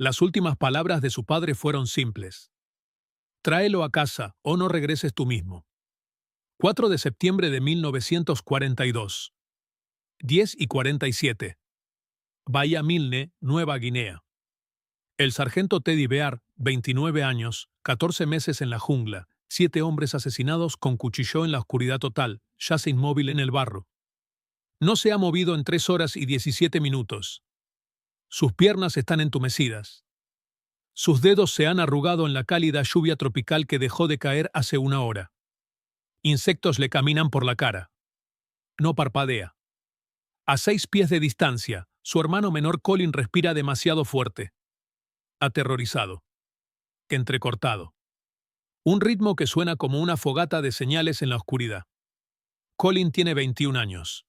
Las últimas palabras de su padre fueron simples. Tráelo a casa o no regreses tú mismo. 4 de septiembre de 1942. 10:47. Bahía Milne, Nueva Guinea. El sargento Teddy Bear, 29 años, 14 meses en la jungla, 7 hombres asesinados con cuchillo en la oscuridad total, yace inmóvil en el barro. No se ha movido en 3 horas y 17 minutos. Sus piernas están entumecidas. Sus dedos se han arrugado en la cálida lluvia tropical que dejó de caer hace 1 hora. Insectos le caminan por la cara. No parpadea. A 6 pies de distancia, su hermano menor Colin respira demasiado fuerte. Aterrorizado. Entrecortado. Un ritmo que suena como una fogata de señales en la oscuridad. Colin tiene 21 años.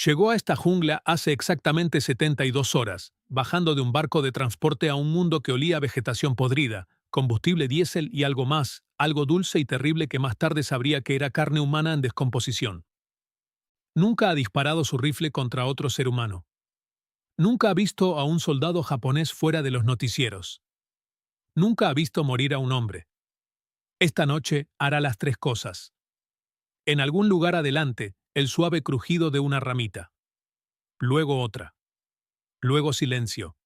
Llegó a esta jungla hace exactamente 72 horas, bajando de un barco de transporte a un mundo que olía a vegetación podrida, combustible diésel y algo más, algo dulce y terrible que más tarde sabría que era carne humana en descomposición. Nunca ha disparado su rifle contra otro ser humano. Nunca ha visto a un soldado japonés fuera de los noticieros. Nunca ha visto morir a un hombre. Esta noche hará las 3 cosas. En algún lugar adelante, el suave crujido de una ramita. Luego otra. Luego silencio.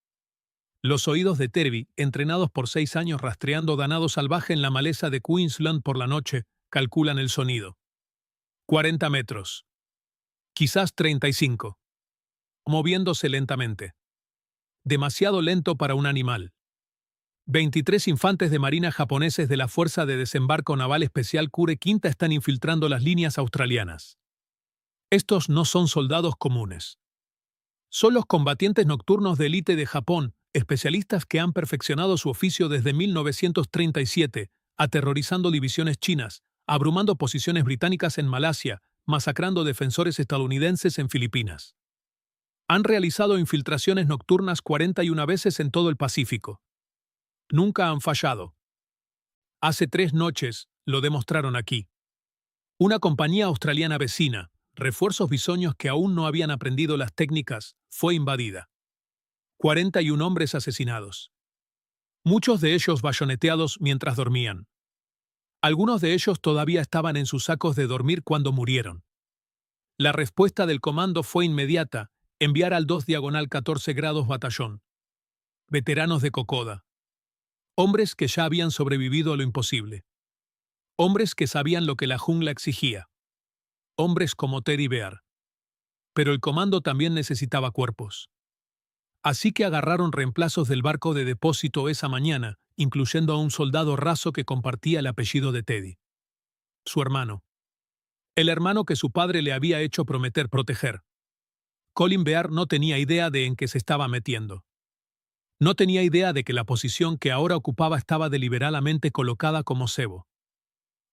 Los oídos de Terry, entrenados por 6 años rastreando ganado salvaje en la maleza de Queensland por la noche, calculan el sonido. 40 metros. Quizás 35. Moviéndose lentamente. Demasiado lento para un animal. 23 infantes de marina japoneses de la Fuerza de Desembarco Naval Especial Kure Quinta están infiltrando las líneas australianas. Estos no son soldados comunes. Son los combatientes nocturnos de élite de Japón, especialistas que han perfeccionado su oficio desde 1937, aterrorizando divisiones chinas, abrumando posiciones británicas en Malasia, masacrando defensores estadounidenses en Filipinas. Han realizado infiltraciones nocturnas 41 veces en todo el Pacífico. Nunca han fallado. Hace 3 noches lo demostraron aquí. Una compañía australiana vecina, refuerzos bisoños que aún no habían aprendido las técnicas, fue invadida. 41 hombres asesinados. Muchos de ellos bayoneteados mientras dormían. Algunos de ellos todavía estaban en sus sacos de dormir cuando murieron. La respuesta del comando fue inmediata, enviar al 2-14 batallón. Veteranos de Kokoda. Hombres que ya habían sobrevivido a lo imposible. Hombres que sabían lo que la jungla exigía. Hombres como Teddy Bear. Pero el comando también necesitaba cuerpos. Así que agarraron reemplazos del barco de depósito esa mañana, incluyendo a un soldado raso que compartía el apellido de Teddy. Su hermano. El hermano que su padre le había hecho prometer proteger. Colin Bear no tenía idea de en qué se estaba metiendo. No tenía idea de que la posición que ahora ocupaba estaba deliberadamente colocada como cebo.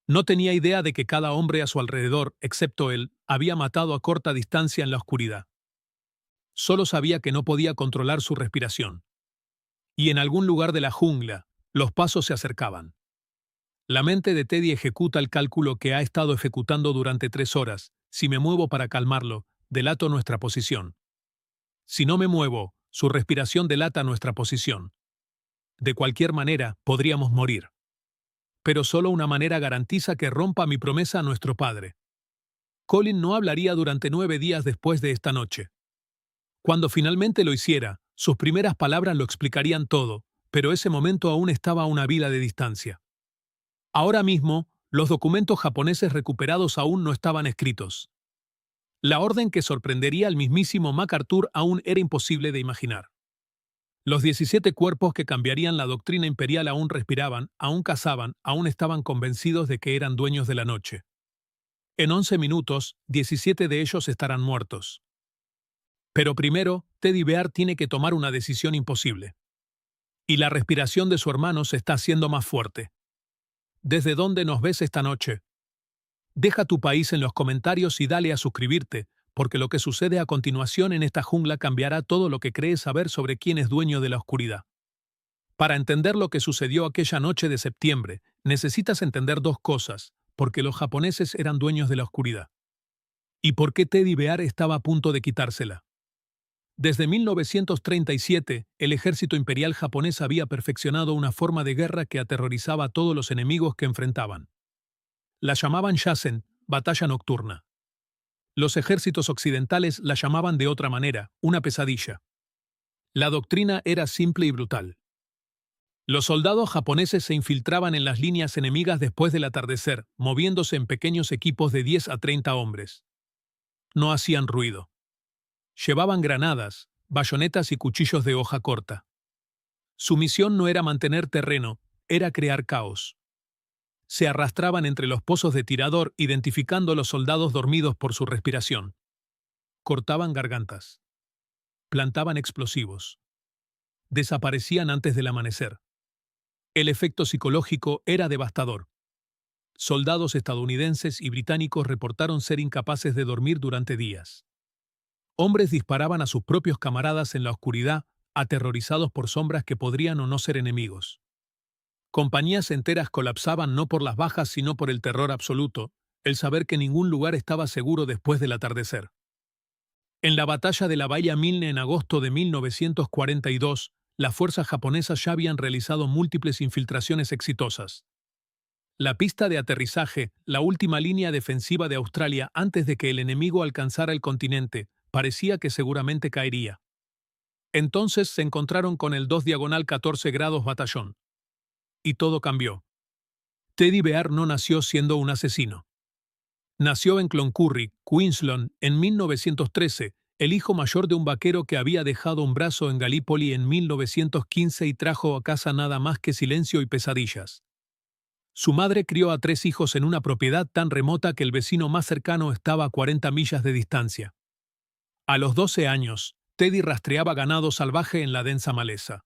No tenía idea de que cada hombre a su alrededor, excepto él, había matado a corta distancia en la oscuridad. Solo sabía que no podía controlar su respiración. Y en algún lugar de la jungla, los pasos se acercaban. La mente de Teddy ejecuta el cálculo que ha estado ejecutando durante 3 horas. Si me muevo para calmarlo, delato nuestra posición. Si no me muevo, su respiración delata nuestra posición. De cualquier manera, podríamos morir. Pero solo una manera garantiza que rompa mi promesa a nuestro padre. Colin no hablaría durante 9 días después de esta noche. Cuando finalmente lo hiciera, sus primeras palabras lo explicarían todo, pero ese momento aún estaba a una vila de distancia. Ahora mismo, los documentos japoneses recuperados aún no estaban escritos. La orden que sorprendería al mismísimo MacArthur aún era imposible de imaginar. Los 17 cuerpos que cambiarían la doctrina imperial aún respiraban, aún cazaban, aún estaban convencidos de que eran dueños de la noche. En 11 minutos, 17 de ellos estarán muertos. Pero primero, Teddy Bear tiene que tomar una decisión imposible. Y la respiración de su hermano se está haciendo más fuerte. ¿Desde dónde nos ves esta noche? Deja tu país en los comentarios y dale a suscribirte, porque lo que sucede a continuación en esta jungla cambiará todo lo que crees saber sobre quién es dueño de la oscuridad. Para entender lo que sucedió aquella noche de septiembre, necesitas entender 2 cosas, porque los japoneses eran dueños de la oscuridad. ¿Y por qué Teddy Bear estaba a punto de quitársela? Desde 1937, el ejército imperial japonés había perfeccionado una forma de guerra que aterrorizaba a todos los enemigos que enfrentaban. La llamaban Shasen, batalla nocturna. Los ejércitos occidentales la llamaban de otra manera, una pesadilla. La doctrina era simple y brutal. Los soldados japoneses se infiltraban en las líneas enemigas después del atardecer, moviéndose en pequeños equipos de 10 a 30 hombres. No hacían ruido. Llevaban granadas, bayonetas y cuchillos de hoja corta. Su misión no era mantener terreno, era crear caos. Se arrastraban entre los pozos de tirador identificando a los soldados dormidos por su respiración. Cortaban gargantas. Plantaban explosivos. Desaparecían antes del amanecer. El efecto psicológico era devastador. Soldados estadounidenses y británicos reportaron ser incapaces de dormir durante días. Hombres disparaban a sus propios camaradas en la oscuridad, aterrorizados por sombras que podrían o no ser enemigos. Compañías enteras colapsaban no por las bajas sino por el terror absoluto, el saber que ningún lugar estaba seguro después del atardecer. En la batalla de la Bahía Milne en agosto de 1942, las fuerzas japonesas ya habían realizado múltiples infiltraciones exitosas. La pista de aterrizaje, la última línea defensiva de Australia antes de que el enemigo alcanzara el continente, parecía que seguramente caería. Entonces se encontraron con el 2-14 batallón. Y todo cambió. Teddy Bear no nació siendo un asesino. Nació en Cloncurry, Queensland, en 1913, el hijo mayor de un vaquero que había dejado un brazo en Gallipoli en 1915 y trajo a casa nada más que silencio y pesadillas. Su madre crió a 3 hijos en una propiedad tan remota que el vecino más cercano estaba a 40 millas de distancia. A los 12 años, Teddy rastreaba ganado salvaje en la densa maleza.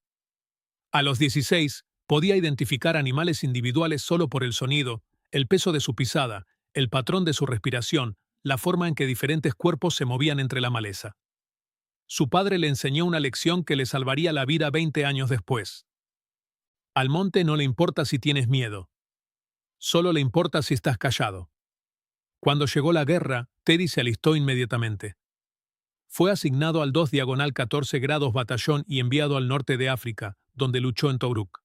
A los 16, podía identificar animales individuales solo por el sonido, el peso de su pisada, el patrón de su respiración, la forma en que diferentes cuerpos se movían entre la maleza. Su padre le enseñó una lección que le salvaría la vida 20 años después. Al monte no le importa si tienes miedo. Solo le importa si estás callado. Cuando llegó la guerra, Teddy se alistó inmediatamente. Fue asignado al 2-14 batallón y enviado al norte de África, donde luchó en Tobruk.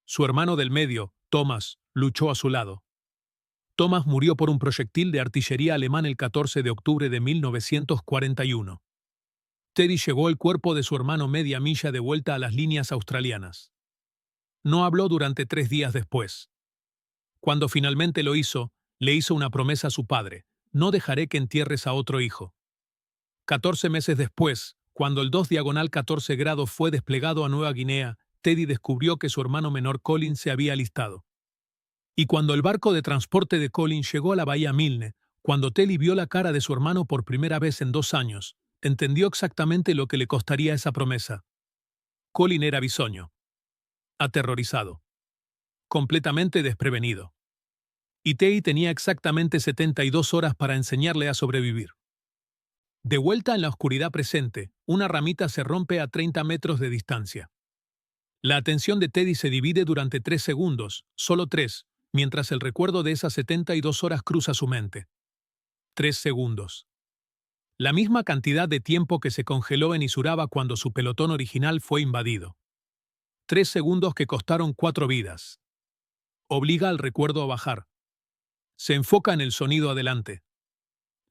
Su hermano del medio, Thomas, luchó a su lado. Thomas murió por un proyectil de artillería alemán el 14 de octubre de 1941. Teddy llevó el cuerpo de su hermano media milla de vuelta a las líneas australianas. No habló durante 3 días después. Cuando finalmente lo hizo, le hizo una promesa a su padre: no dejaré que entierres a otro hijo. 14 meses después, cuando el 2-14 fue desplegado a Nueva Guinea, Teddy descubrió que su hermano menor Colin se había alistado. Y cuando el barco de transporte de Colin llegó a la Bahía Milne, cuando Teddy vio la cara de su hermano por primera vez en 2 años, entendió exactamente lo que le costaría esa promesa. Colin era bisoño. Aterrorizado. Completamente desprevenido. Y Teddy tenía exactamente 72 horas para enseñarle a sobrevivir. De vuelta en la oscuridad presente, una ramita se rompe a 30 metros de distancia. La atención de Teddy se divide durante 3 segundos, solo 3, mientras el recuerdo de esas 72 horas cruza su mente. 3 segundos. La misma cantidad de tiempo que se congeló en Isuraba cuando su pelotón original fue invadido. 3 segundos que costaron 4 vidas. Obliga al recuerdo a bajar. Se enfoca en el sonido adelante.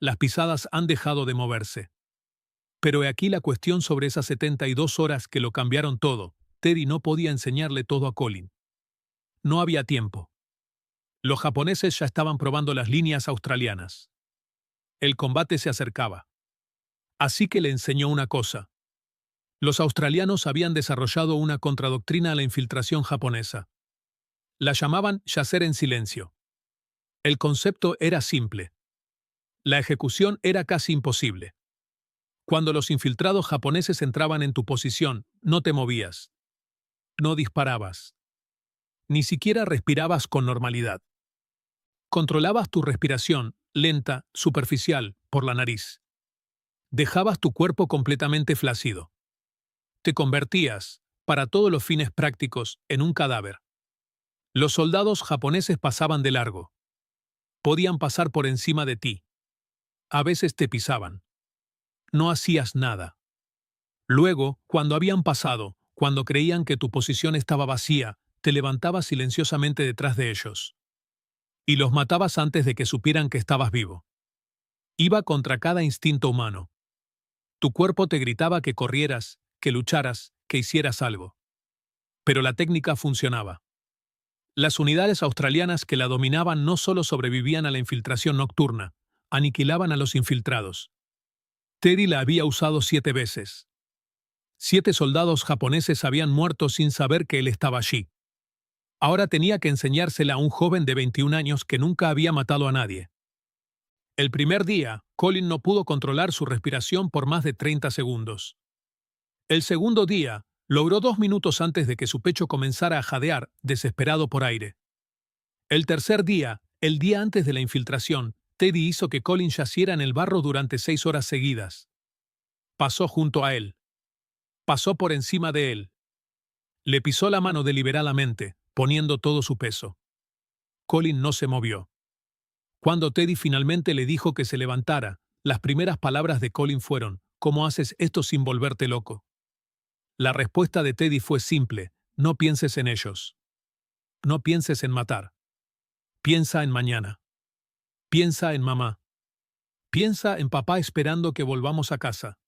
Las pisadas han dejado de moverse. Pero he aquí la cuestión sobre esas 72 horas que lo cambiaron todo. Teddy no podía enseñarle todo a Colin. No había tiempo. Los japoneses ya estaban probando las líneas australianas. El combate se acercaba. Así que le enseñó una cosa. Los australianos habían desarrollado una contradoctrina a la infiltración japonesa. La llamaban yacer en silencio. El concepto era simple. La ejecución era casi imposible. Cuando los infiltrados japoneses entraban en tu posición, no te movías. No disparabas. Ni siquiera respirabas con normalidad. Controlabas tu respiración, lenta, superficial, por la nariz. Dejabas tu cuerpo completamente flácido. Te convertías, para todos los fines prácticos, en un cadáver. Los soldados japoneses pasaban de largo. Podían pasar por encima de ti. A veces te pisaban. No hacías nada. Luego, cuando habían pasado, cuando creían que tu posición estaba vacía, te levantabas silenciosamente detrás de ellos. Y los matabas antes de que supieran que estabas vivo. Iba contra cada instinto humano. Tu cuerpo te gritaba que corrieras, que lucharas, que hicieras algo. Pero la técnica funcionaba. Las unidades australianas que la dominaban no solo sobrevivían a la infiltración nocturna, aniquilaban a los infiltrados. Teddy la había usado 7 veces. 7 soldados japoneses habían muerto sin saber que él estaba allí. Ahora tenía que enseñársela a un joven de 21 años que nunca había matado a nadie. El primer día, Colin no pudo controlar su respiración por más de 30 segundos. El segundo día, logró 2 minutos antes de que su pecho comenzara a jadear, desesperado por aire. El tercer día, el día antes de la infiltración, Teddy hizo que Colin yaciera en el barro durante 6 horas seguidas. Pasó junto a él. Pasó por encima de él. Le pisó la mano deliberadamente, poniendo todo su peso. Colin no se movió. Cuando Teddy finalmente le dijo que se levantara, las primeras palabras de Colin fueron: ¿cómo haces esto sin volverte loco? La respuesta de Teddy fue simple: no pienses en ellos. No pienses en matar. Piensa en mañana. Piensa en mamá. Piensa en papá esperando que volvamos a casa.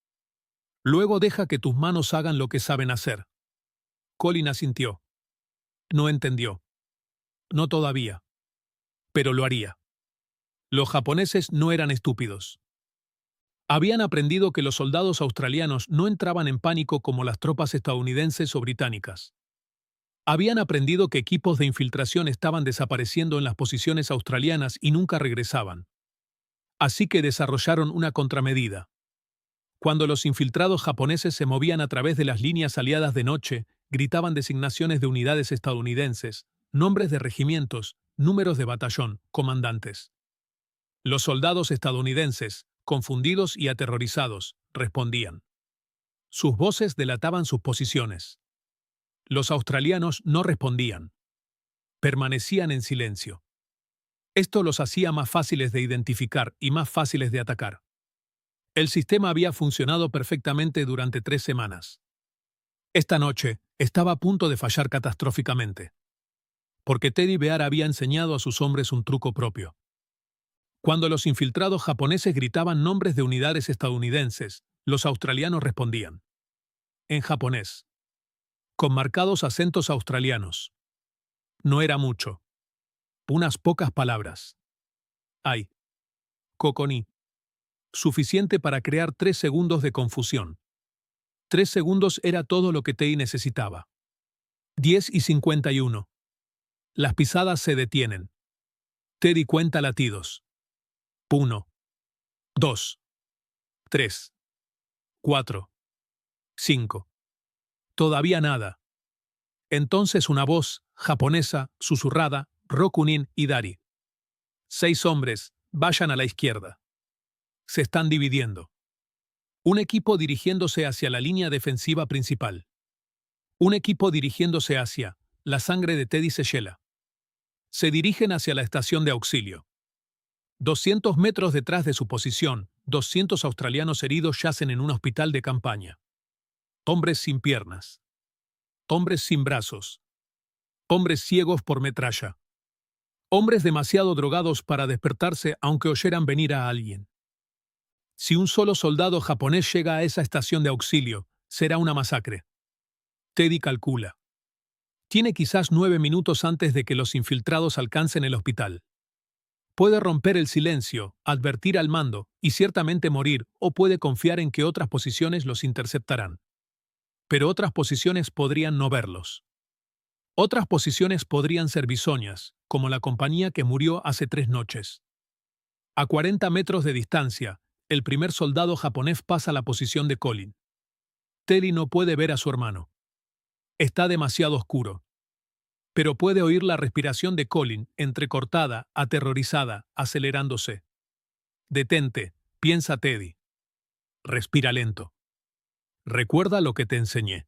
Luego deja que tus manos hagan lo que saben hacer. Colin asintió. No entendió. No todavía. Pero lo haría. Los japoneses no eran estúpidos. Habían aprendido que los soldados australianos no entraban en pánico como las tropas estadounidenses o británicas. Habían aprendido que equipos de infiltración estaban desapareciendo en las posiciones australianas y nunca regresaban. Así que desarrollaron una contramedida. Cuando los infiltrados japoneses se movían a través de las líneas aliadas de noche, gritaban designaciones de unidades estadounidenses, nombres de regimientos, números de batallón, comandantes. Los soldados estadounidenses, confundidos y aterrorizados, respondían. Sus voces delataban sus posiciones. Los australianos no respondían. Permanecían en silencio. Esto los hacía más fáciles de identificar y más fáciles de atacar. El sistema había funcionado perfectamente durante 3 semanas. Esta noche estaba a punto de fallar catastróficamente. Porque Teddy Bear había enseñado a sus hombres un truco propio. Cuando los infiltrados japoneses gritaban nombres de unidades estadounidenses, los australianos respondían. En japonés. Con marcados acentos australianos. No era mucho. Unas pocas palabras. Ai. Kokoni. Suficiente para crear 3 segundos de confusión. 3 segundos era todo lo que Teddy necesitaba. 10:51. Las pisadas se detienen. Teddy cuenta latidos. 1, 2, 3, 4, 5. Todavía nada. Entonces una voz, japonesa, susurrada, Rokunin y Dari. 6 hombres, vayan a la izquierda. Se están dividiendo. Un equipo dirigiéndose hacia la línea defensiva principal. Un equipo dirigiéndose hacia la sangre de Teddy se hiela. Se dirigen hacia la estación de auxilio. 200 metros detrás de su posición, 200 australianos heridos yacen en un hospital de campaña. Hombres sin piernas. Hombres sin brazos. Hombres ciegos por metralla. Hombres demasiado drogados para despertarse aunque oyeran venir a alguien. Si un solo soldado japonés llega a esa estación de auxilio, será una masacre. Teddy calcula. Tiene quizás 9 minutos antes de que los infiltrados alcancen el hospital. Puede romper el silencio, advertir al mando y ciertamente morir, o puede confiar en que otras posiciones los interceptarán. Pero otras posiciones podrían no verlos. Otras posiciones podrían ser bisoñas, como la compañía que murió hace 3 noches. A 40 metros de distancia, el primer soldado japonés pasa a la posición de Colin. Teddy no puede ver a su hermano. Está demasiado oscuro. Pero puede oír la respiración de Colin, entrecortada, aterrorizada, acelerándose. Detente, piensa Teddy. Respira lento. Recuerda lo que te enseñé.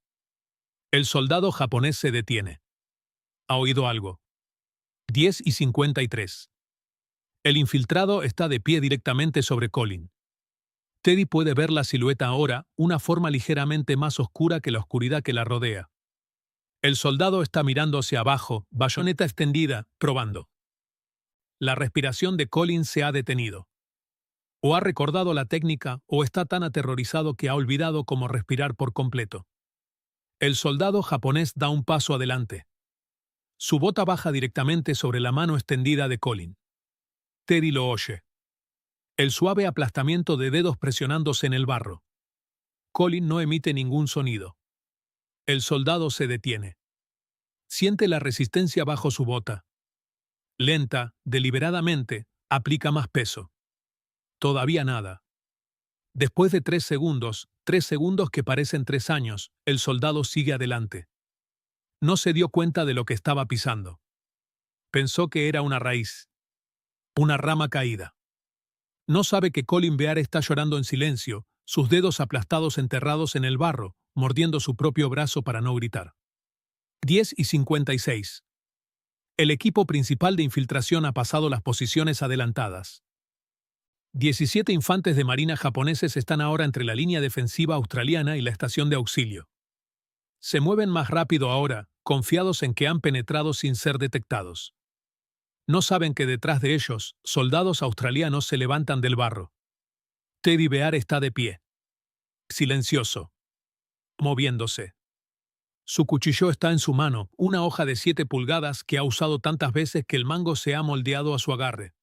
El soldado japonés se detiene. ¿Ha oído algo? 10:53. El infiltrado está de pie directamente sobre Colin. Teddy puede ver la silueta ahora, una forma ligeramente más oscura que la oscuridad que la rodea. El soldado está mirando hacia abajo, bayoneta extendida, probando. La respiración de Colin se ha detenido. O ha recordado la técnica o está tan aterrorizado que ha olvidado cómo respirar por completo. El soldado japonés da un paso adelante. Su bota baja directamente sobre la mano extendida de Colin. Teddy lo oye. El suave aplastamiento de dedos presionándose en el barro. Colin no emite ningún sonido. El soldado se detiene. Siente la resistencia bajo su bota. Lenta, deliberadamente, aplica más peso. Todavía nada. Después de 3 segundos que parecen 3 años, el soldado sigue adelante. No se dio cuenta de lo que estaba pisando. Pensó que era una raíz. Una rama caída. No sabe que Colin Bear está llorando en silencio, sus dedos aplastados enterrados en el barro, mordiendo su propio brazo para no gritar. 10:56. El equipo principal de infiltración ha pasado las posiciones adelantadas. 17 infantes de marina japoneses están ahora entre la línea defensiva australiana y la estación de auxilio. Se mueven más rápido ahora, confiados en que han penetrado sin ser detectados. No saben que detrás de ellos, soldados australianos se levantan del barro. Teddy Bear está de pie. Silencioso. Moviéndose. Su cuchillo está en su mano, una hoja de 7 pulgadas que ha usado tantas veces que el mango se ha moldeado a su agarre.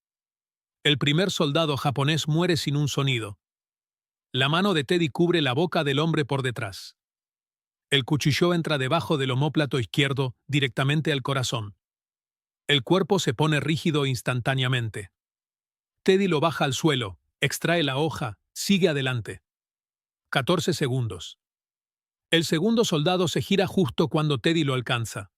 El primer soldado japonés muere sin un sonido. La mano de Teddy cubre la boca del hombre por detrás. El cuchillo entra debajo del omóplato izquierdo, directamente al corazón. El cuerpo se pone rígido instantáneamente. Teddy lo baja al suelo, extrae la hoja, sigue adelante. 14 segundos. El segundo soldado se gira justo cuando Teddy lo alcanza.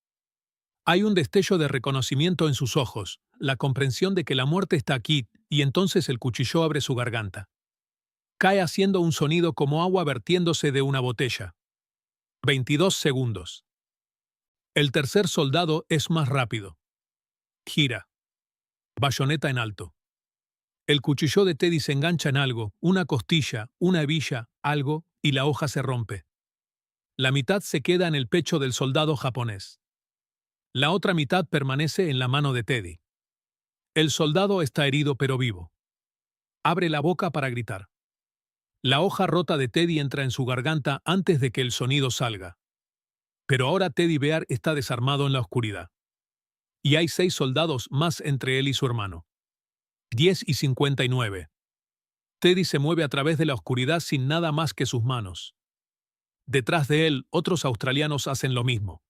Hay un destello de reconocimiento en sus ojos, la comprensión de que la muerte está aquí, y entonces el cuchillo abre su garganta. Cae haciendo un sonido como agua vertiéndose de una botella. 22 segundos. El tercer soldado es más rápido. Gira. Bayoneta en alto. El cuchillo de Teddy se engancha en algo, una costilla, una hebilla, algo, y la hoja se rompe. La mitad se queda en el pecho del soldado japonés. La otra mitad permanece en la mano de Teddy. El soldado está herido pero vivo. Abre la boca para gritar. La hoja rota de Teddy entra en su garganta antes de que el sonido salga. Pero ahora Teddy Bear está desarmado en la oscuridad. Y hay 6 soldados más entre él y su hermano. 10:59. Teddy se mueve a través de la oscuridad sin nada más que sus manos. Detrás de él, otros australianos hacen lo mismo.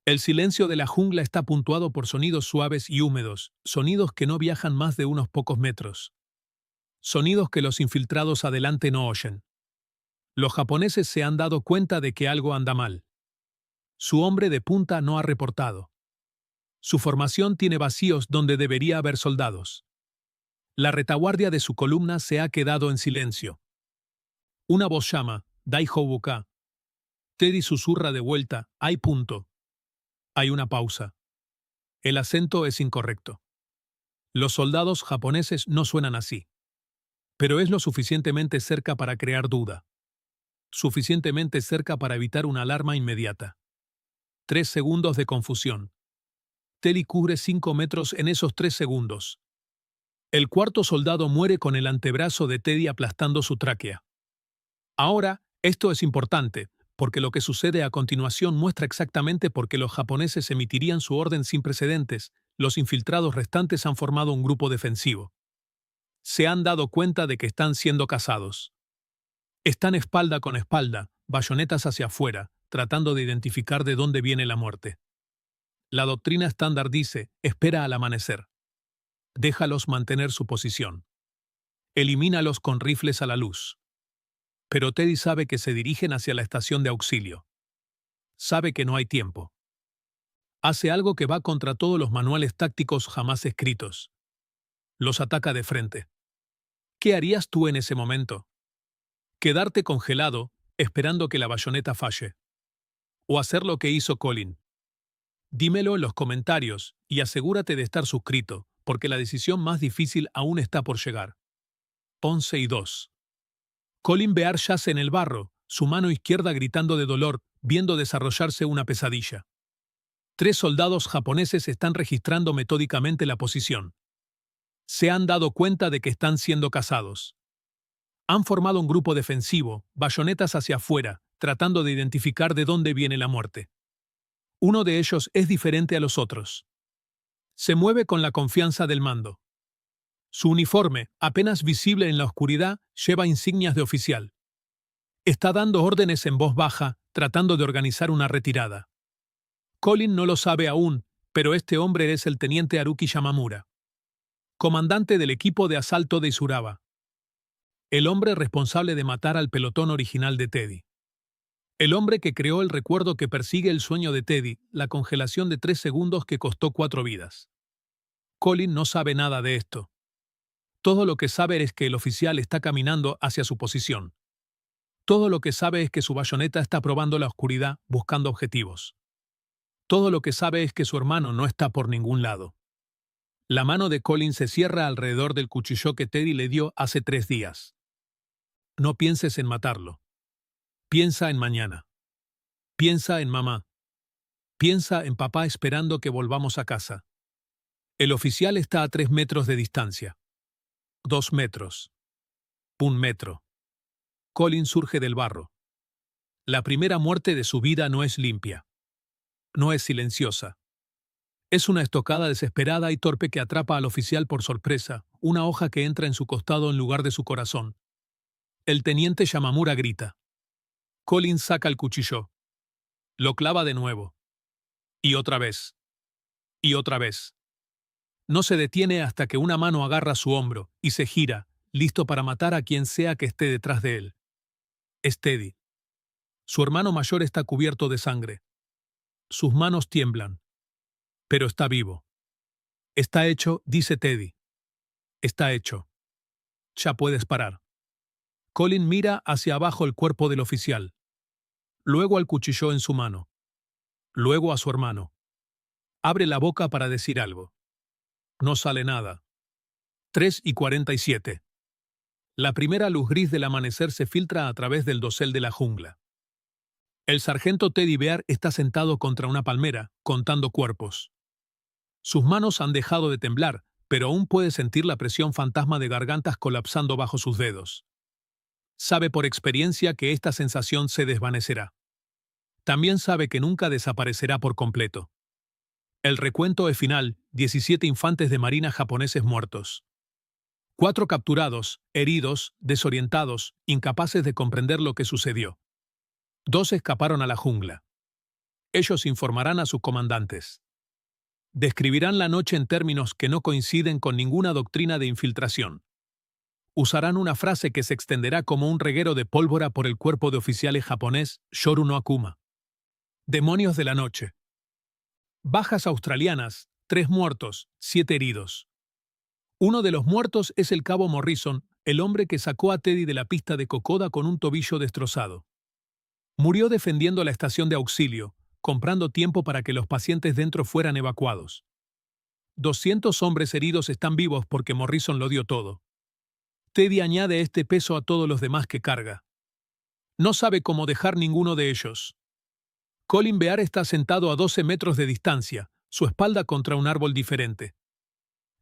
El silencio de la jungla está puntuado por sonidos suaves y húmedos, sonidos que no viajan más de unos pocos metros. Sonidos que los infiltrados adelante no oyen. Los japoneses se han dado cuenta de que algo anda mal. Su hombre de punta no ha reportado. Su formación tiene vacíos donde debería haber soldados. La retaguardia de su columna se ha quedado en silencio. Una voz llama, Daihobuka. Teddy susurra de vuelta, hay punto. Hay una pausa. El acento es incorrecto. Los soldados japoneses no suenan así. Pero es lo suficientemente cerca para crear duda. Suficientemente cerca para evitar una alarma inmediata. 3 segundos de confusión. Teddy cubre 5 metros en esos 3 segundos. El cuarto soldado muere con el antebrazo de Teddy aplastando su tráquea. Ahora, esto es importante, porque lo que sucede a continuación muestra exactamente por qué los japoneses emitirían su orden sin precedentes. Los infiltrados restantes han formado un grupo defensivo. Se han dado cuenta de que están siendo cazados. Están espalda con espalda, bayonetas hacia afuera, tratando de identificar de dónde viene la muerte. La doctrina estándar dice, espera al amanecer. Déjalos mantener su posición. Elimínalos con rifles a la luz. Pero Teddy sabe que se dirigen hacia la estación de auxilio. Sabe que no hay tiempo. Hace algo que va contra todos los manuales tácticos jamás escritos. Los ataca de frente. ¿Qué harías tú en ese momento? Quedarte congelado, esperando que la bayoneta falle. O hacer lo que hizo Colin. Dímelo en los comentarios y asegúrate de estar suscrito, porque la decisión más difícil aún está por llegar. 11:02. Colin Bear yace en el barro, su mano izquierda gritando de dolor, viendo desarrollarse una pesadilla. 3 soldados japoneses están registrando metódicamente la posición. Se han dado cuenta de que están siendo cazados. Han formado un grupo defensivo, bayonetas hacia afuera, tratando de identificar de dónde viene la muerte. Uno de ellos es diferente a los otros. Se mueve con la confianza del mando. Su uniforme, apenas visible en la oscuridad, lleva insignias de oficial. Está dando órdenes en voz baja, tratando de organizar una retirada. Colin no lo sabe aún, pero este hombre es el teniente Haruki Yamamura, comandante del equipo de asalto de Isuraba. El hombre responsable de matar al pelotón original de Teddy. El hombre que creó el recuerdo que persigue el sueño de Teddy, la congelación de 3 segundos que costó 4 vidas. Colin no sabe nada de esto. Todo lo que sabe es que el oficial está caminando hacia su posición. Todo lo que sabe es que su bayoneta está probando la oscuridad, buscando objetivos. Todo lo que sabe es que su hermano no está por ningún lado. La mano de Colin se cierra alrededor del cuchillo que Teddy le dio hace 3 días. No pienses en matarlo. Piensa en mañana. Piensa en mamá. Piensa en papá esperando que volvamos a casa. El oficial está a 3 metros de distancia. 2 metros. 1 metro. Colin surge del barro. La primera muerte de su vida no es limpia. No es silenciosa. Es una estocada desesperada y torpe que atrapa al oficial por sorpresa, una hoja que entra en su costado en lugar de su corazón. El teniente Yamamura grita. Colin saca el cuchillo. Lo clava de nuevo. Y otra vez. Y otra vez. No se detiene hasta que una mano agarra su hombro y se gira, listo para matar a quien sea que esté detrás de él. Es Teddy. Su hermano mayor está cubierto de sangre. Sus manos tiemblan. Pero está vivo. Está hecho, dice Teddy. Está hecho. Ya puedes parar. Colin mira hacia abajo el cuerpo del oficial. Luego al cuchillo en su mano. Luego a su hermano. Abre la boca para decir algo. No sale nada. 3:47. La primera luz gris del amanecer se filtra a través del dosel de la jungla. El sargento Teddy Bear está sentado contra una palmera, contando cuerpos. Sus manos han dejado de temblar, pero aún puede sentir la presión fantasma de gargantas colapsando bajo sus dedos. Sabe por experiencia que esta sensación se desvanecerá. También sabe que nunca desaparecerá por completo. El recuento es final, 17 infantes de marina japoneses muertos. 4 capturados, heridos, desorientados, incapaces de comprender lo que sucedió. 2 escaparon a la jungla. Ellos informarán a sus comandantes. Describirán la noche en términos que no coinciden con ninguna doctrina de infiltración. Usarán una frase que se extenderá como un reguero de pólvora por el cuerpo de oficiales japonés, Shoru no Akuma. Demonios de la noche. Bajas australianas, 3 muertos, 7 heridos. Uno de los muertos es el cabo Morrison, el hombre que sacó a Teddy de la pista de Kokoda con un tobillo destrozado. Murió defendiendo la estación de auxilio, comprando tiempo para que los pacientes dentro fueran evacuados. 200 hombres heridos están vivos porque Morrison lo dio todo. Teddy añade este peso a todos los demás que carga. No sabe cómo dejar ninguno de ellos. Colin Bear está sentado a 12 metros de distancia, su espalda contra un árbol diferente.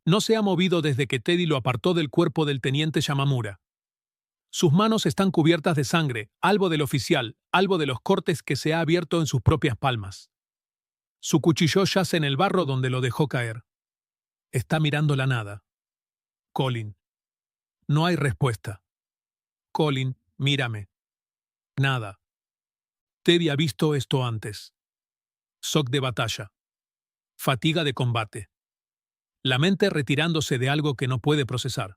No se ha movido desde que Teddy lo apartó del cuerpo del teniente Yamamura. Sus manos están cubiertas de sangre, algo del oficial, algo de los cortes que se ha abierto en sus propias palmas. Su cuchillo yace en el barro donde lo dejó caer. Está mirando la nada. Colin. No hay respuesta. Colin, mírame. Nada. Teddy ha visto esto antes. Shock de batalla. Fatiga de combate. La mente retirándose de algo que no puede procesar.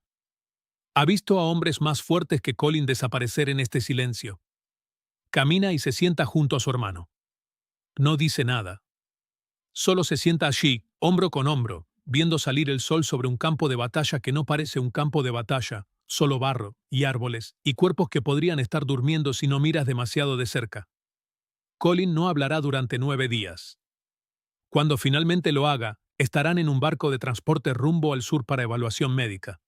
Ha visto a hombres más fuertes que Colin desaparecer en este silencio. Camina y se sienta junto a su hermano. No dice nada. Solo se sienta allí, hombro con hombro, viendo salir el sol sobre un campo de batalla que no parece un campo de batalla, solo barro, y árboles, y cuerpos que podrían estar durmiendo si no miras demasiado de cerca. Colin no hablará durante 9 días. Cuando finalmente lo haga, estarán en un barco de transporte rumbo al sur para evaluación médica.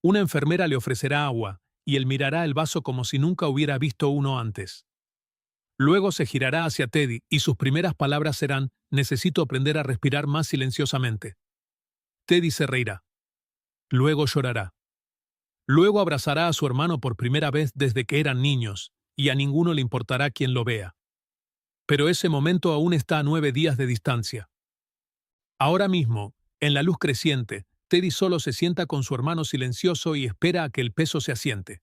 Una enfermera le ofrecerá agua, y él mirará el vaso como si nunca hubiera visto uno antes. Luego se girará hacia Teddy y sus primeras palabras serán: necesito aprender a respirar más silenciosamente. Teddy se reirá. Luego llorará. Luego abrazará a su hermano por primera vez desde que eran niños, y a ninguno le importará quien lo vea. Pero ese momento aún está a 9 días de distancia. Ahora mismo, en la luz creciente, Teddy solo se sienta con su hermano silencioso y espera a que el peso se asiente.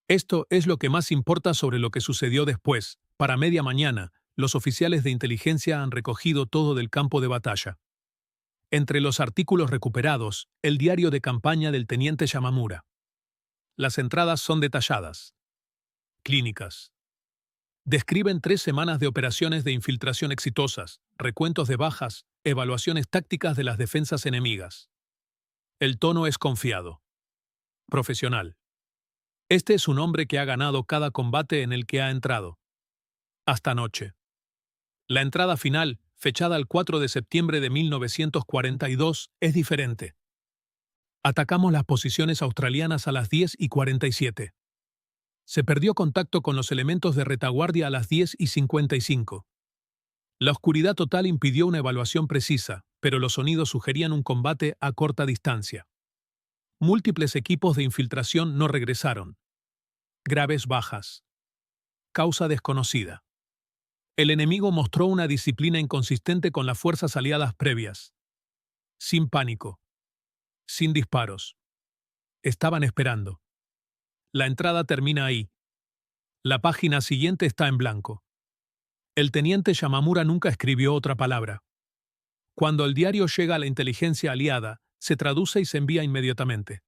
Esto es lo que más importa sobre lo que sucedió después. Para media mañana, los oficiales de inteligencia han recogido todo del campo de batalla. Entre los artículos recuperados, el diario de campaña del teniente Yamamura. Las entradas son detalladas. Clínicas. Describen 3 semanas de operaciones de infiltración exitosas, recuentos de bajas, evaluaciones tácticas de las defensas enemigas. El tono es confiado. Profesional. Este es un hombre que ha ganado cada combate en el que ha entrado. Hasta anoche. La entrada final, fechada el 4 de septiembre de 1942, es diferente. Atacamos las posiciones australianas a las 10:47. Se perdió contacto con los elementos de retaguardia a las 10:55. La oscuridad total impidió una evaluación precisa, pero los sonidos sugerían un combate a corta distancia. Múltiples equipos de infiltración no regresaron. Graves bajas. Causa desconocida. El enemigo mostró una disciplina inconsistente con las fuerzas aliadas previas. Sin pánico. Sin disparos. Estaban esperando. La entrada termina ahí. La página siguiente está en blanco. El teniente Yamamura nunca escribió otra palabra. Cuando el diario llega a la inteligencia aliada, se traduce y se envía inmediatamente.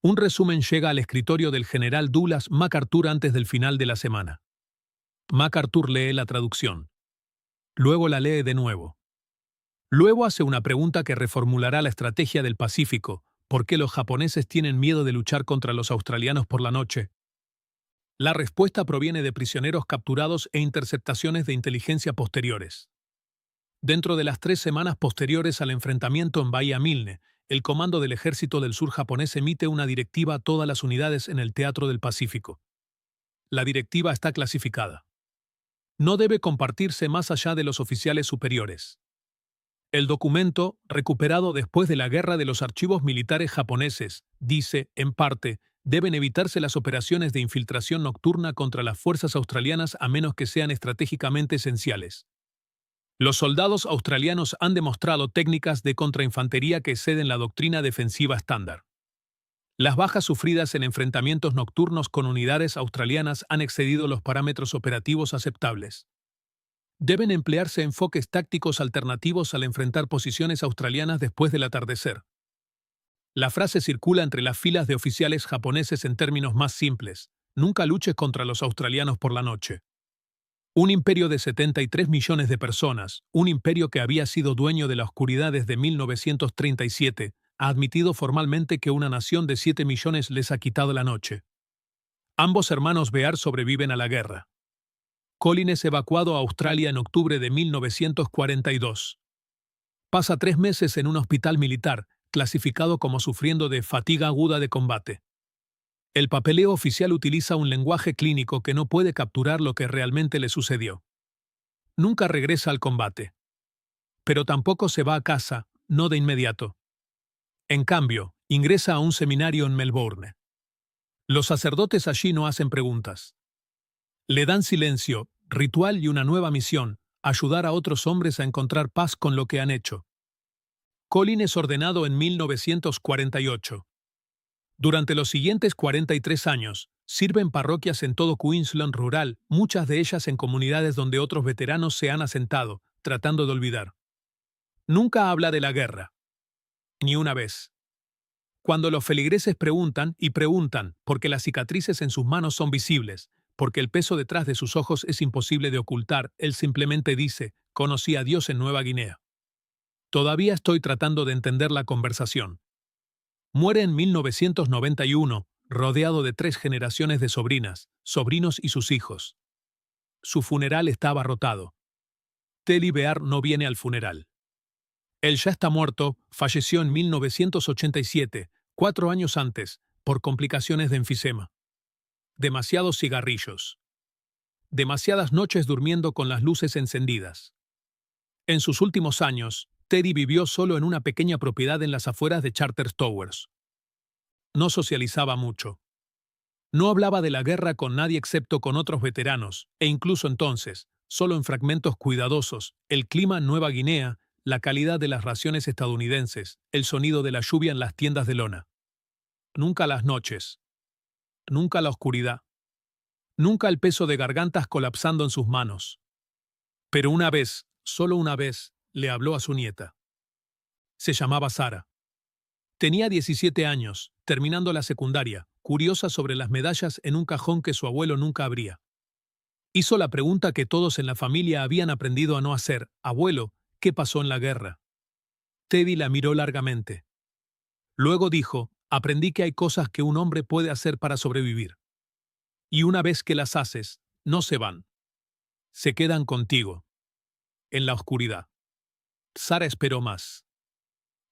Un resumen llega al escritorio del general Douglas MacArthur antes del final de la semana. MacArthur lee la traducción. Luego la lee de nuevo. Luego hace una pregunta que reformulará la estrategia del Pacífico: ¿por qué los japoneses tienen miedo de luchar contra los australianos por la noche? La respuesta proviene de prisioneros capturados e interceptaciones de inteligencia posteriores. Dentro de las 3 semanas posteriores al enfrentamiento en Bahía Milne, el Comando del Ejército del Sur japonés emite una directiva a todas las unidades en el Teatro del Pacífico. La directiva está clasificada. No debe compartirse más allá de los oficiales superiores. El documento, recuperado después de la guerra de los archivos militares japoneses, dice, en parte, deben evitarse las operaciones de infiltración nocturna contra las fuerzas australianas a menos que sean estratégicamente esenciales. Los soldados australianos han demostrado técnicas de contrainfantería que exceden la doctrina defensiva estándar. Las bajas sufridas en enfrentamientos nocturnos con unidades australianas han excedido los parámetros operativos aceptables. Deben emplearse enfoques tácticos alternativos al enfrentar posiciones australianas después del atardecer. La frase circula entre las filas de oficiales japoneses en términos más simples: nunca luches contra los australianos por la noche. Un imperio de 73 millones de personas, un imperio que había sido dueño de la oscuridad desde 1937, ha admitido formalmente que una nación de 7 millones les ha quitado la noche. Ambos hermanos Bear sobreviven a la guerra. Colin es evacuado a Australia en octubre de 1942. Pasa 3 meses en un hospital militar, clasificado como sufriendo de fatiga aguda de combate. El papeleo oficial utiliza un lenguaje clínico que no puede capturar lo que realmente le sucedió. Nunca regresa al combate. Pero tampoco se va a casa, no de inmediato. En cambio, ingresa a un seminario en Melbourne. Los sacerdotes allí no hacen preguntas. Le dan silencio, ritual y una nueva misión: ayudar a otros hombres a encontrar paz con lo que han hecho. Colin es ordenado en 1948. Durante los siguientes 43 años, sirve en parroquias en todo Queensland rural, muchas de ellas en comunidades donde otros veteranos se han asentado, tratando de olvidar. Nunca habla de la guerra. Ni una vez. Cuando los feligreses preguntan y preguntan, porque las cicatrices en sus manos son visibles, porque el peso detrás de sus ojos es imposible de ocultar, él simplemente dice: conocí a Dios en Nueva Guinea. Todavía estoy tratando de entender la conversación. Muere en 1991, rodeado de 3 generaciones de sobrinas, sobrinos y sus hijos. Su funeral está abarrotado. Teddy Bear no viene al funeral. Él ya está muerto, falleció en 1987, 4 años antes, por complicaciones de enfisema. Demasiados cigarrillos. Demasiadas noches durmiendo con las luces encendidas. En sus últimos años, Teddy vivió solo en una pequeña propiedad en las afueras de Charter Towers. No socializaba mucho. No hablaba de la guerra con nadie excepto con otros veteranos, e incluso entonces, solo en fragmentos cuidadosos, el clima en Nueva Guinea, la calidad de las raciones estadounidenses, el sonido de la lluvia en las tiendas de lona. Nunca las noches. Nunca la oscuridad. Nunca el peso de gargantas colapsando en sus manos. Pero una vez, solo una vez, le habló a su nieta. Se llamaba Sara. Tenía 17 años, terminando la secundaria, curiosa sobre las medallas en un cajón que su abuelo nunca abría. Hizo la pregunta que todos en la familia habían aprendido a no hacer: «Abuelo, ¿qué pasó en la guerra?». Teddy la miró largamente. Luego dijo: «Aprendí que hay cosas que un hombre puede hacer para sobrevivir. Y una vez que las haces, no se van. Se quedan contigo. En la oscuridad». Sara esperó más.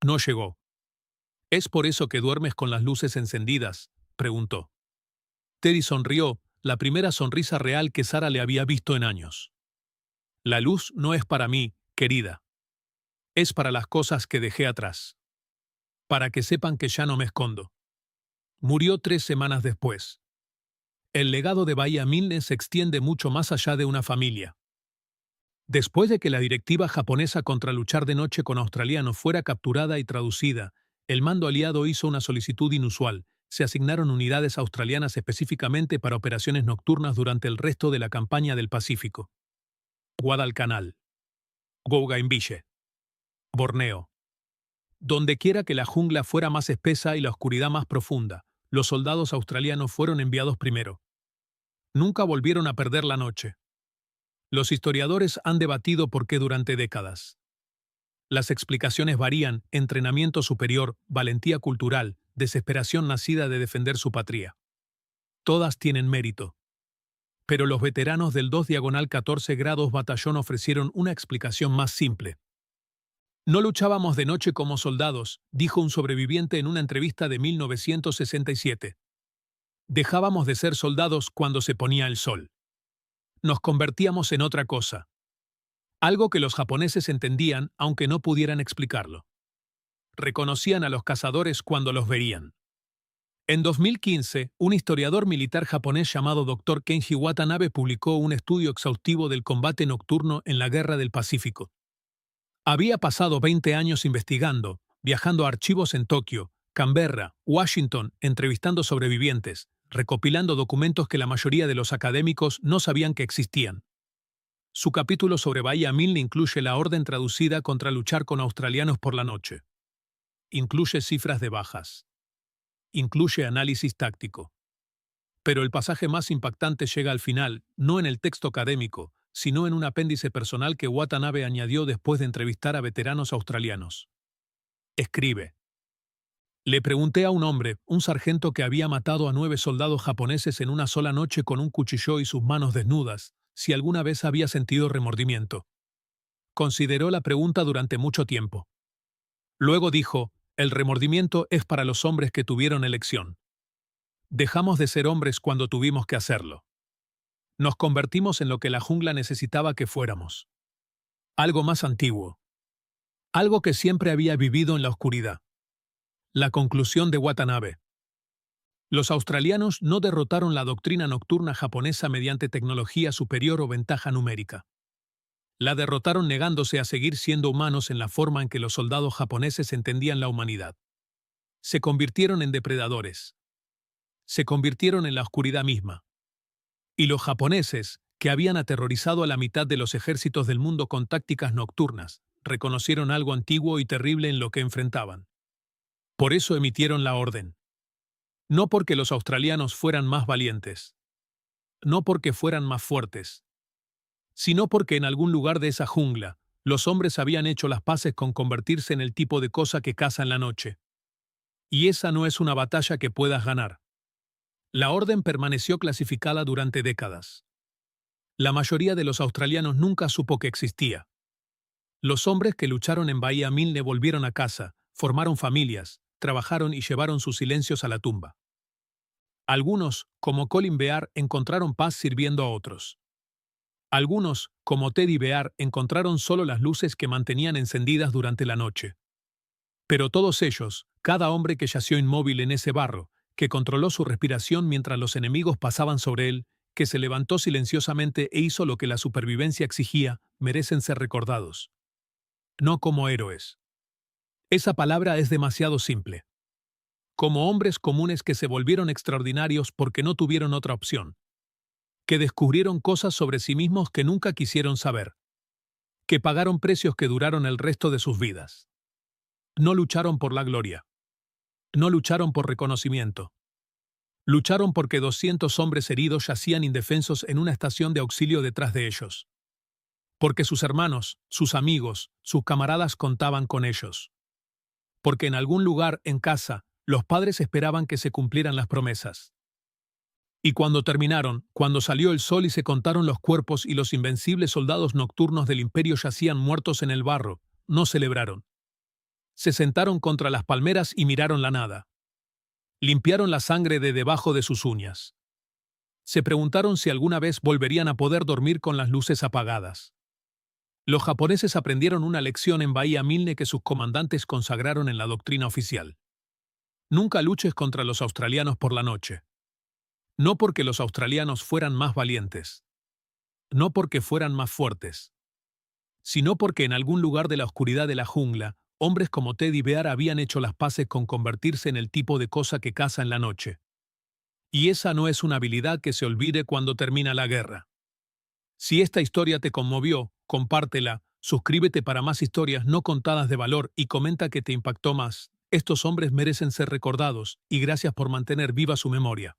No llegó. «¿Es por eso que duermes con las luces encendidas?», preguntó. Teddy sonrió, la primera sonrisa real que Sara le había visto en años. «La luz no es para mí, querida. Es para las cosas que dejé atrás. Para que sepan que ya no me escondo». Murió 3 semanas después. El legado de Bahía Milne se extiende mucho más allá de una familia. Después de que la directiva japonesa contra luchar de noche con australianos fuera capturada y traducida, el mando aliado hizo una solicitud inusual. Se asignaron unidades australianas específicamente para operaciones nocturnas durante el resto de la campaña del Pacífico. Guadalcanal. Bougainville. Borneo. Dondequiera que la jungla fuera más espesa y la oscuridad más profunda, los soldados australianos fueron enviados primero. Nunca volvieron a perder la noche. Los historiadores han debatido por qué durante décadas. Las explicaciones varían: entrenamiento superior, valentía cultural, desesperación nacida de defender su patria. Todas tienen mérito. Pero los veteranos del 2-14 grados batallón ofrecieron una explicación más simple. «No luchábamos de noche como soldados», dijo un sobreviviente en una entrevista de 1967. «Dejábamos de ser soldados cuando se ponía el sol. Nos convertíamos en otra cosa». Algo que los japoneses entendían, aunque no pudieran explicarlo. Reconocían a los cazadores cuando los veían. En 2015, un historiador militar japonés llamado Dr. Kenji Watanabe publicó un estudio exhaustivo del combate nocturno en la Guerra del Pacífico. Había pasado 20 años investigando, viajando a archivos en Tokio, Canberra, Washington, entrevistando sobrevivientes, recopilando documentos que la mayoría de los académicos no sabían que existían. Su capítulo sobre Bahía Milne incluye la orden traducida contra luchar con australianos por la noche. Incluye cifras de bajas. Incluye análisis táctico. Pero el pasaje más impactante llega al final, no en el texto académico, sino en un apéndice personal que Watanabe añadió después de entrevistar a veteranos australianos. Escribe: «Le pregunté a un hombre, un sargento que había matado a 9 soldados japoneses en una sola noche con un cuchillo y sus manos desnudas, si alguna vez había sentido remordimiento. Consideró la pregunta durante mucho tiempo. Luego dijo: el remordimiento es para los hombres que tuvieron elección. Dejamos de ser hombres cuando tuvimos que hacerlo. Nos convertimos en lo que la jungla necesitaba que fuéramos. Algo más antiguo. Algo que siempre había vivido en la oscuridad». La conclusión de Watanabe. Los australianos no derrotaron la doctrina nocturna japonesa mediante tecnología superior o ventaja numérica. La derrotaron negándose a seguir siendo humanos en la forma en que los soldados japoneses entendían la humanidad. Se convirtieron en depredadores. Se convirtieron en la oscuridad misma. Y los japoneses, que habían aterrorizado a la mitad de los ejércitos del mundo con tácticas nocturnas, reconocieron algo antiguo y terrible en lo que enfrentaban. Por eso emitieron la orden. No porque los australianos fueran más valientes. No porque fueran más fuertes. Sino porque en algún lugar de esa jungla, los hombres habían hecho las paces con convertirse en el tipo de cosa que caza en la noche. Y esa no es una batalla que puedas ganar. La orden permaneció clasificada durante décadas. La mayoría de los australianos nunca supo que existía. Los hombres que lucharon en Bahía Milne volvieron a casa, formaron familias, trabajaron y llevaron sus silencios a la tumba. Algunos, como Colin Bear, encontraron paz sirviendo a otros. Algunos, como Teddy Bear, encontraron solo las luces que mantenían encendidas durante la noche. Pero todos ellos, cada hombre que yació inmóvil en ese barro, que controló su respiración mientras los enemigos pasaban sobre él, que se levantó silenciosamente e hizo lo que la supervivencia exigía, merecen ser recordados. No como héroes. Esa palabra es demasiado simple. Como hombres comunes que se volvieron extraordinarios porque no tuvieron otra opción. Que descubrieron cosas sobre sí mismos que nunca quisieron saber. Que pagaron precios que duraron el resto de sus vidas. No lucharon por la gloria. No lucharon por reconocimiento. Lucharon porque 200 hombres heridos yacían indefensos en una estación de auxilio detrás de ellos. Porque sus hermanos, sus amigos, sus camaradas contaban con ellos. Porque en algún lugar, en casa, los padres esperaban que se cumplieran las promesas. Y cuando terminaron, cuando salió el sol y se contaron los cuerpos y los invencibles soldados nocturnos del imperio yacían muertos en el barro, no celebraron. Se sentaron contra las palmeras y miraron la nada. Limpiaron la sangre de debajo de sus uñas. Se preguntaron si alguna vez volverían a poder dormir con las luces apagadas. Los japoneses aprendieron una lección en Bahía Milne que sus comandantes consagraron en la doctrina oficial. Nunca luches contra los australianos por la noche. No porque los australianos fueran más valientes. No porque fueran más fuertes. Sino porque en algún lugar de la oscuridad de la jungla, hombres como Teddy Bear habían hecho las paces con convertirse en el tipo de cosa que caza en la noche. Y esa no es una habilidad que se olvide cuando termina la guerra. Si esta historia te conmovió, compártela, suscríbete para más historias no contadas de valor y comenta que te impactó más. Estos hombres merecen ser recordados, y gracias por mantener viva su memoria.